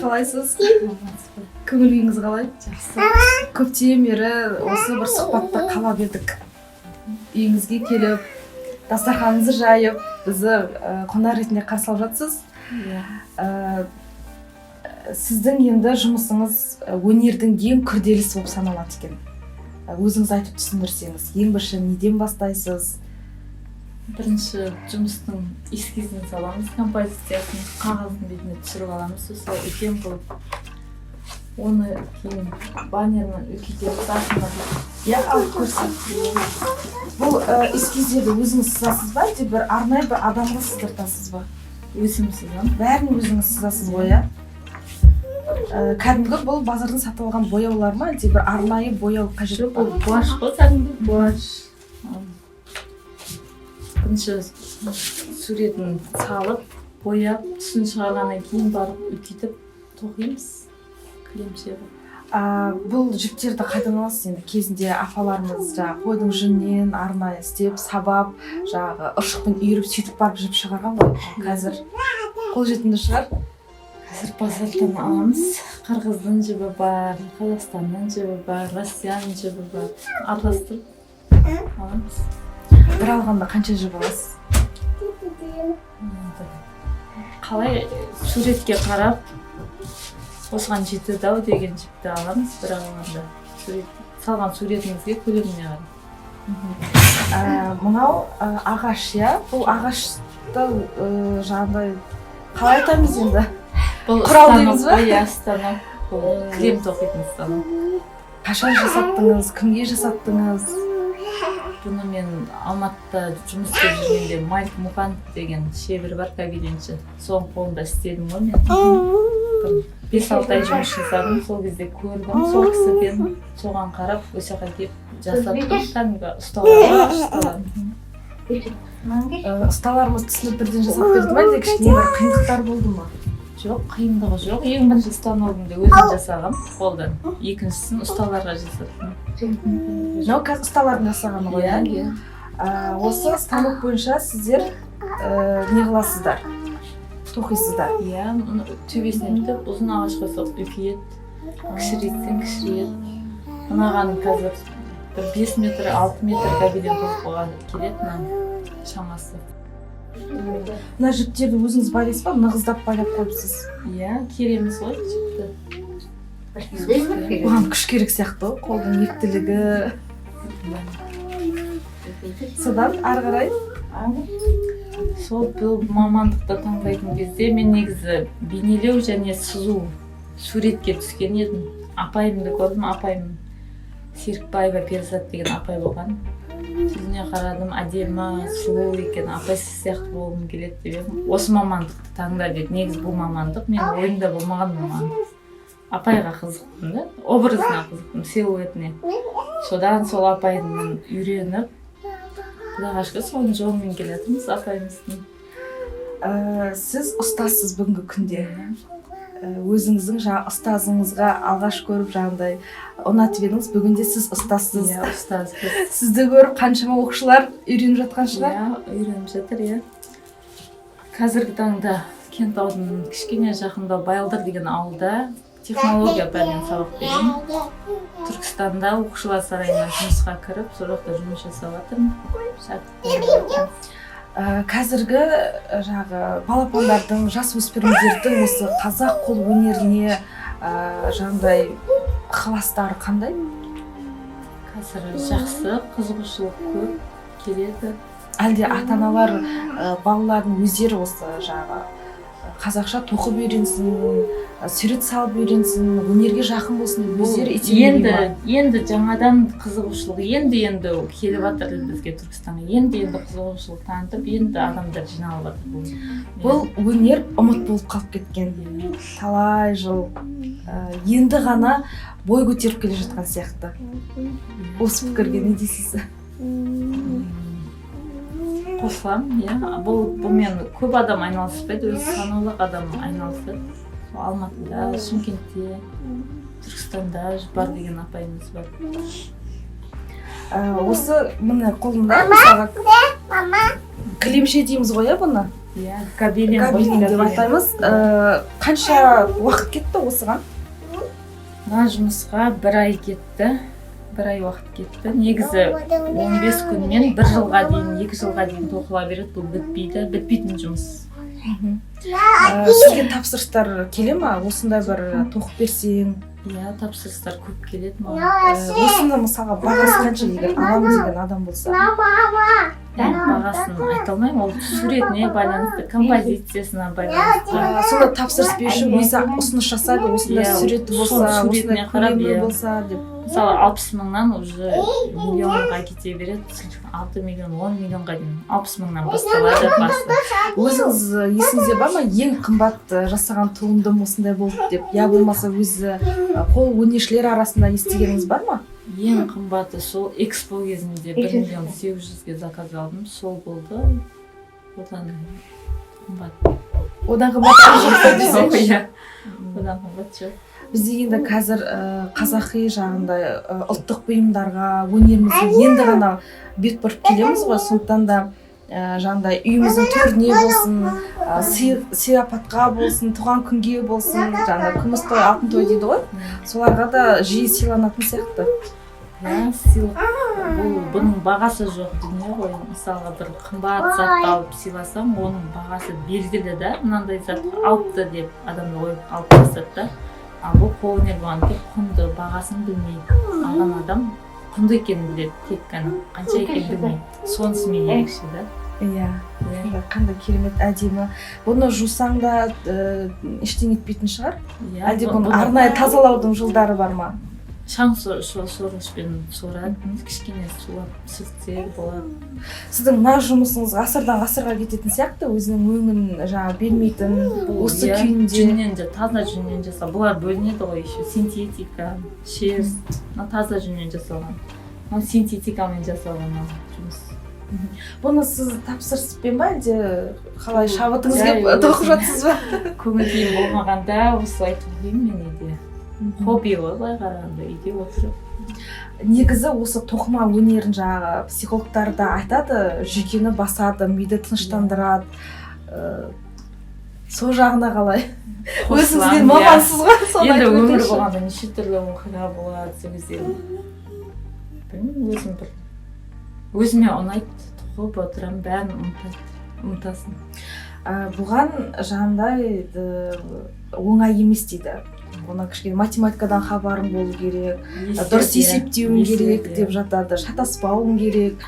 қалайсыз? Көңіл күйіңіз қалай? Жақсы. Көптен бері осы бір сұхбатта қалап едік. Үйіңізге келіп, дастарханыңызды жайып, бізді қонақ ретінде қарсы алып жатсыз. Сіздің енді жұмысыңыз өнердің ең күрделісі болып саналады екен. Өзіңіз айтып түсіндірсеңіз, ең бірінші неден бастайсыз? Бірінші жұмыстың эскизін саламыз, композициясын қағаздың бетіне түсіріп аламыз, сосын үлкен қылып. Оны кейін баннермен үлкейтеміз, артына алып көрсетіңіз. Бұл эскиздерді өзіңіз сызасыз ба, әлде бір арнайы бір адамға сыздыртасыз ба? Өзім сызамын. Бәрін өзіңіз сызасыз боя? Кәдімгі бұл базардан сатып алған бояулар ма, әлде бір арнайы бояу қажет па? Бұл гуашь қой, кәдімгі гуашь. Бірінші суретін салып, бояп, түсін шығарғаннан кейін барып үлкейтіп тоқимыз, кілемше қылып. Бұл жіптерді қайдан аласыз енді? Кезінде апаларымыз қойдың жүнінен арнайы істеп, сабап, ұршықпен үйіріп сөйтіп барып жіп шығарған ғой. Қазір қолжетімді шығар. Қазір базардан аламыз. Қырғыздың жібі бар, Қазақстанның жібі бар, Россияның жібі бар. Араластырып аламыз. Бір алғанда қанша жіп аласыз? Қалай суретке қарап, осыған жетеді-ау деген жіпті аламыз бір алғанда. Салған суретіңізге көлеміне қарап. Мынау ағаш, бұл ағашты жаңағыдай қалай айтамыз енді? Құрал дейміз ба? Станок, бұл крем тоқитын станок. Қашан жасаттыңыз, кімге жасаттыңыз? Бұны мен Алматыда жұмыс істеп жүргенде Майк Мұқан деген шебер бар, кабинетші. Соның қолында істедім ғой мен. 5-6 ай жұмыс жасадым, сол кезде көрдім, сол кісіден соған қарап, осы жаққа келіп жасаттым. Кәдімгі Ұсталарымыз түсініп бірден жасап берді ме, әлде кішкене бір қиындықтар болды ма? Жоқ, қиындығы жоқ. Ең бірінші станогымды өзім жасағам қолдан. Екіншісін ұсталарға жасаттым. Мынау қазір ұсталардың жасағаны ғой, иә? Осы станок бойынша сіздер не қыласыздар? Тоқисыздар? Иә, төбесінен деп ұзын ағашқа соқ үлкейеді, кішірейтсең кішірейеді. Мынаған қазір 5 метр, 6 метр кабелен тоқуға келеді, шамасы. Мына жіптерді өзіңіз байлайсыз ба, нығыздап байлап қойыпсыз? Иә, кереміз ғой жіпті. Оған күш керек сияқты ғой, қолдың ектілігі. Содан ары қарай? Сол бұл мамандықты таңдайтын кезде мен негізі бейнелеу және сызу суретке түскен едім. Апайымды көрдім, апайым Серікбаева Перзат деген апай болған. Жүзіне қарадым, әдемі, сұлу екен, апайсыз сияқты болғым келеді деп едім. Осы мамандықты таңда деді. Негізі бұл мамандық мен ойымда болмаған мамандық. Апайға қызықтым да, образына қызықтым, силуэтіне. Содан сол апайдан үйреніп, құдайға шүкір соның жолымен келатырмыз апайымыздың. Сіз ұстазсыз бүгінгі күнде. Өзіңіздің ұстазыңызға алғаш көріп жаңағыдай ұнатып едіңіз, бүгінде сіз ұстазсыз. Иә, ұстаз. Сізді көріп қаншама оқушылар үйреніп жатқан шығар? Иә, үйреніп жатыр, иә. Қазіргі таңда Кентаудың кішкене жақында Байалдар деген ауылда технология пәнінен сабақ беремін. Түркістанда оқушылар сарайына жұмысқа кіріп, сол жақта жұмыс жасап жатырмын. Қазіргі балапандардың, жас өспірімдердің осы қазақ қол өнеріне жаңағыдай ықыластары қандай? Қазір жақсы, қызығушылық көп келеді. Әлде ата-аналар балалардың өздері осы қазақша тоқып үйренсін, сурет салып үйренсін, өнерге жақын болсын деп өздері итермелейді ма? Енді жаңадан қызығушылық, енді келіп жатыр бізге Түркістанға. Енді қызығушылық танытып, енді адамдар жиналып жатыр. Бұл өнер ұмыт болып қалып кеткен. Талай жыл енді ғана бой көтеріп келе жатқан сияқты. Осы пікірге не дейсіз? Қосыламын, иә. Бұл мен көп адам айналыспайды, өзі санаулы адам айналысады. Алматыда, Шымкентте, Түркістанда бар деген апайымыз бар. Осы міне қолында мысалға кілемше дейміз ғой, бұны. иә кабелин деп атаймыз. Қанша уақыт кетті осыған? мына жұмысқа 1 ай кетті. 1 ай уақыт кетті. Негізі 15 күнмен 1 жылға дейін, 2 жылға дейін тоқыла береді. Бұл бітпейді, бітпейтін жұмыс. Сізге тапсырыстар келе ма? Осындай бір тоқып берсең? Иә, тапсырыстар көп келеді маған. Осыны мысалға бағасы қанша егер аламыз деген адам болса? Бағасын айта алмаймын, ол суретіне байланысты, композициясына байланысты. Сонда тапсырыс беруші өзі ұсыныс жасайды, осындай суреті болса, осындай көлемі болса деп. Мысалы 60 мыңнан уже миллионға кете береді. 6 миллион, 10 миллионға дейін 60 мыңнан басталады басы. Өзіңіз есіңізде бар ма ең қымбат жасаған туындым осындай болды деп? Я болмаса өзі қол өнершілер арасында естігеніңіз бар ма? Ең қымбаты сол экспо кезінде 1 миллион 800-ге заказ алдым. Сол болды. Одан қымбат. Одан қымбат жоқ. Одан қымбат жоқ. Біз енді қазір қазақи жағында ұлттық бұйымдарға, өнерімізге енді ғана бет бұрып келеміз ғой. Сондықтан да жаңағыдай үйіміздің төріне болсын, сый-апатқа болсын, туған күнге болсын, жаңағы күміс той, алтын той дейді ғой. Соларға да жиі сыйланатын сияқты. Иә, сыйлық. Бұның бағасы жоқ дүние ғой. Мысалға бір қымбат затты алып сыйласам, оның бағасы белгілі да, мынандай зат алыпты деп адамды ойып алып тастады да. Ал бұл қолөнер болған тек құнды бағасын білмейді. Алған адам құнды екенін біледі, тек қана қанша екенін білмейді. Сонысымен ерекше да. Иә, қандай керемет әдемі. Бұны жусаң да ештеңе етпейтін шығар? Әлде бұны арнайы тазалаудың жылдары бар ма? Шаң сорғышпен сорады, кішкене сулап сүртсе болады. Сіздің мына жұмысыңыз ғасырдан ғасырға кететін сияқты, өзінің өңін жаңа бермейтін, осы күйінде. Жүннен таза жүннен жасалған. Бұлар бөлінеді ғой, еще синтетика, шерсть, таза жүннен жасалған. Синтетикамен жасалған жұмыс. Бұны сіз тапсырыспен ба, әлде қалай шабытыңыз келіп тоқып жатсыз ба? Көңіл күйім болмағанда осылай тоқимын мен үйде. Хобби ғой, былай қарағанда үйде отырып. Негізі осы тоқыма өнерін жаңағы психологтар да айтады, жүйкені басады, миды тыныштандырады. Сол жағына қалай? Өзіңізге мамансыз ғой, соны енді айтып өмір өтіңізші. болғанда неше түрлі оқиға болады, сол кезде. Білмеймін, өзіме ұнайды, тоқып отырамын, бәрін ұмытасың. Бұған жаңағыдай оңай емес дейді. Ona кішкене математикадан хабарың болу керек, дұрыс есептеуің керек деп жатады, шатаспауың керек.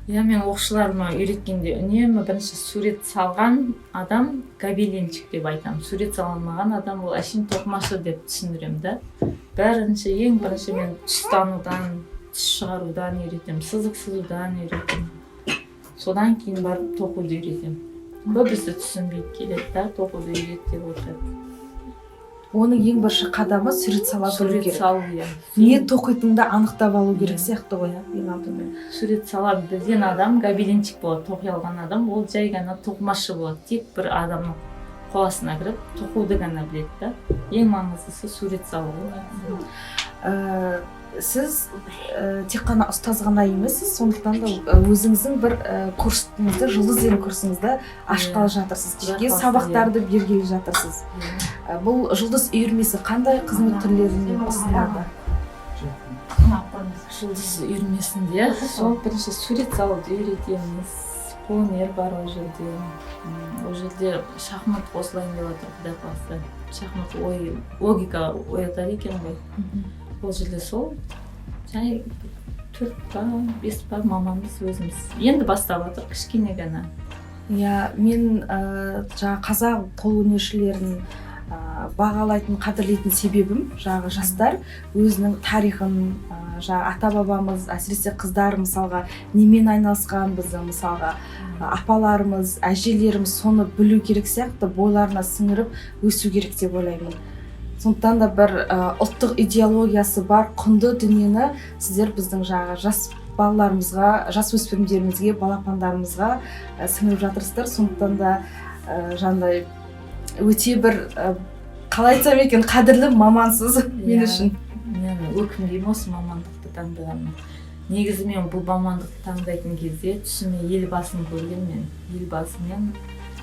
Иә, мен оқушыларыма үйреткенде үнемі бірінші сурет салған адам гобеленщик деп айтамын. Сурет салмаған адам ол әшейін тоқымашы деп түсіндіремін да. Ең бірінші мен түстанудан, түс шығарудан үйретемін, сызық сызудан үйретемін. Содан кейін барып тоқуды үйретемін. Көбісі түсінбейді, келеді да, тоқуды үйрет деп отырады. Оның ең бірінші қадамы сурет сала білу керек. Сурет салу, иә. Не тоқитынды анықтап алу керек сияқты ғой, ең алдымен. Сурет сала білген адам гобеленщик болады, тоқи алған адам, ол жай ғана тоқымашы болады. Тек бір адамның қол астына кіріп, тоқуды ғана біледі да. Ең маңыздысы сурет салу. Сіз тек қана ұстаз ғана емессіз, сондықтан да өзіңіздің бір курсыңызды, жұлдыз деген курсыңызды ашқалы жатырсыз, жеке сабақтарды бергелі жатырсыз. Бұл жұлдыз үйірмесі қандай қызмет түрлерін ұсынады? Жұлдыз үйірмесінде сол бірінші сурет салуды үйретеміз. Қолөнер бар ол жерде. Ол жерде шахмат қосылайын деп отыр, құдай қаласа. Шахмат логика оятады екен ғой. Ол жерде сол жай 4 па, 5 па мамамыз өзіміз. Енді бастап отыр, кішкене ғана. Иә, мен жаңа қазақ қолөнершілерін бағалайтын, қадірлейтін себебім жаңағы жастар өзінің тарихын, жаңа ата-бабамыз, әсіресе қыздар мысалға немен айналысқан, біздің мысалға апаларымыз, әжелеріміз соны білу керек сияқты, бойларына сіңіріп өсу керек деп ойлаймын. Сондықтан да бір ұлттық идеологиясы бар құнды дүниені сіздер біздің жаңағы жас балаларымызға, жас өспірімдерімізге, балапандарымызға сіңіріп жатырсыздар. Сондықтан да жаңағыдай өте бір қалай айтсам екен, қадірлі мамансыз мен үшін. Мен өкінбеймін осы мамандықты таңдағаныма. Негізі мен бұл мамандықты таңдайтын кезде түсіме елбасын көрген мен. Елбасымен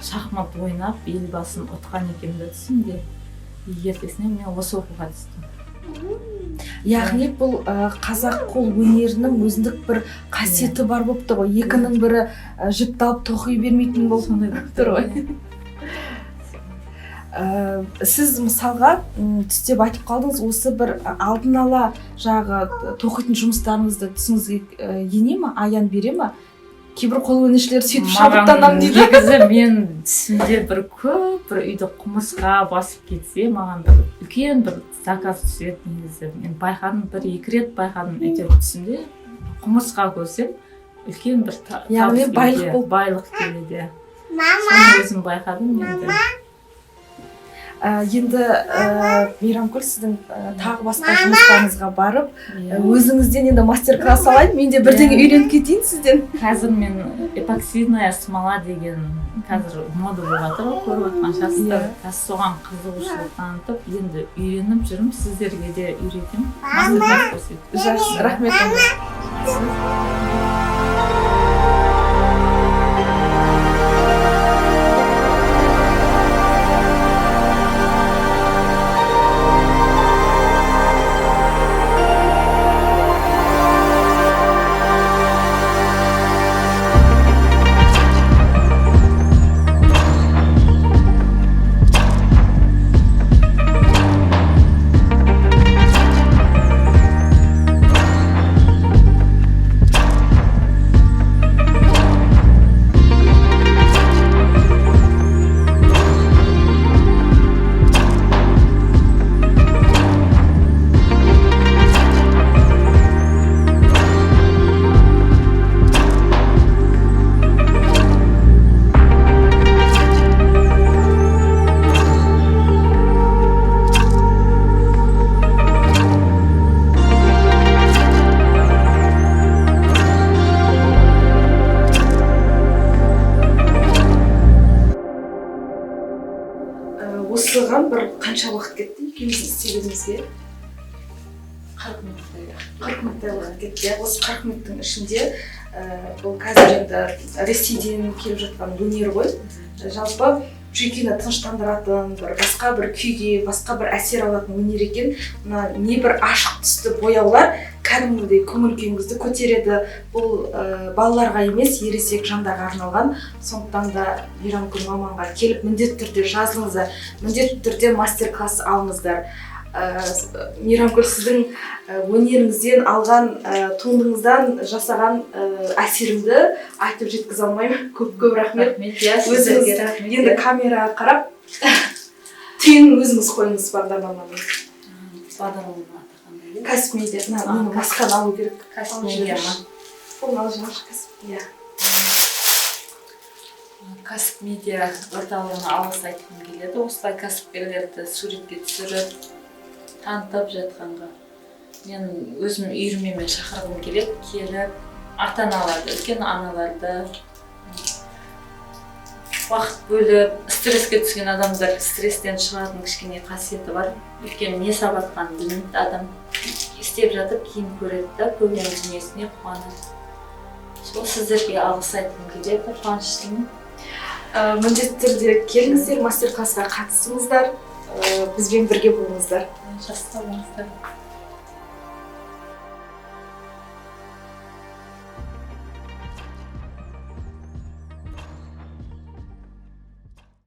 шахмат ойнап елбасын ұтқан екенмін түсімде. Ертесіне мен осы оқуға түстім. Яғни бұл қазақ қол өнерінің өзіндік бір қасиеті бар болып тұр ғой. Екінің бірі жіпті алып тоқи бермейтін болып тұр ғой. Сіз мысалға түстеп айтып қалдыңыз, осы бір алдын ала жағы тоқитын жұмыстарыңызды түсіңізге ене ме, аян бере ме? Кейбір қол өнершілер сөйтіп шабыттанамын дейді. Негізі мен түсімде бір көп бір үйді құмырсқа басып кетсе, маған бір үлкен бір заказ түседі негізі. Мен байқадым, бір-екі рет байқадым, әйтеуір түсімде құмырсқа көрсем, үлкен бір яғни байлық келеді. Соны өзім байқадым енді. Енді Мейрамкүл, сіздің тағы басқа жұмыстарыңызға барып, өзіңізден енді мастер-класс алайын, мен де бірдеңе үйреніп кетейін сізден. Қазір мен эпоксидная смола деген қазір мода болып жатыр ғой, көріп отқан жастар. Соған қызығушылық танытып, енді үйреніп жүрмін, сіздерге де үйретемін. Мастер-класс көрсетіп. Жақсы, рахмет. Осыған бір қанша уақыт кетті екеуміздің істегенімізге? 40 минуттай. 40 минуттай уақыт кетті. Осы 40 минуттың ішінде бұл қазір енді Ресейден келіп жатқан өнер ғой. Жалпы жүйкені тыныштандыратын, басқа бір күйге, басқа бір әсер алатын өнер екен. Мына небір ашық түсті бояулар кәдімгідей көңіл күйіңізді көтереді. Бұл балаларға емес, ересек жандарға арналған. Сондықтан да Мейрамкүл маманға келіп міндетті түрде жазылыңыздар, міндетті түрде мастер-класс алыңыздар. Мейрамкүл, сіздің өнеріңізден алған туындыңыздан жасаған әсерімді айтып жеткізе алмаймын. Көп рахмет. Өзіңіз енді камераға қарап түйін өзіңіз қойыңыз бағдарламаны. Бағдарлама қандай? Кәсіп медиа. Менің масканы алу керек. Кәсіп медиа ма? Оны алып жүріңіз, кәсіп медиа. Кәсіп медиа орталығына алғыс айтқым келеді. Осылай кәсіпкерлерді суретке түсіріп, танытып жатқанға. Мен өзім үйірмеме шақырғым келеді. Келіп, ата-аналарды, үлкен аналарды уақыт бөліп, стресске түскен адамдар стресстен шығатын кішкене қасиеті бар. Өйткені не сабатқан білмейді адам. Істеп жатып кейін көреді да, көрген дүниесіне қуанады. Сол сіздерге алғыс айтқым келеді, қуаныштымын. Міндетті түрде келіңіздер, мастер-классқа қатысыңыздар, бізбен бірге болыңыздар. Жаста болыңыздар.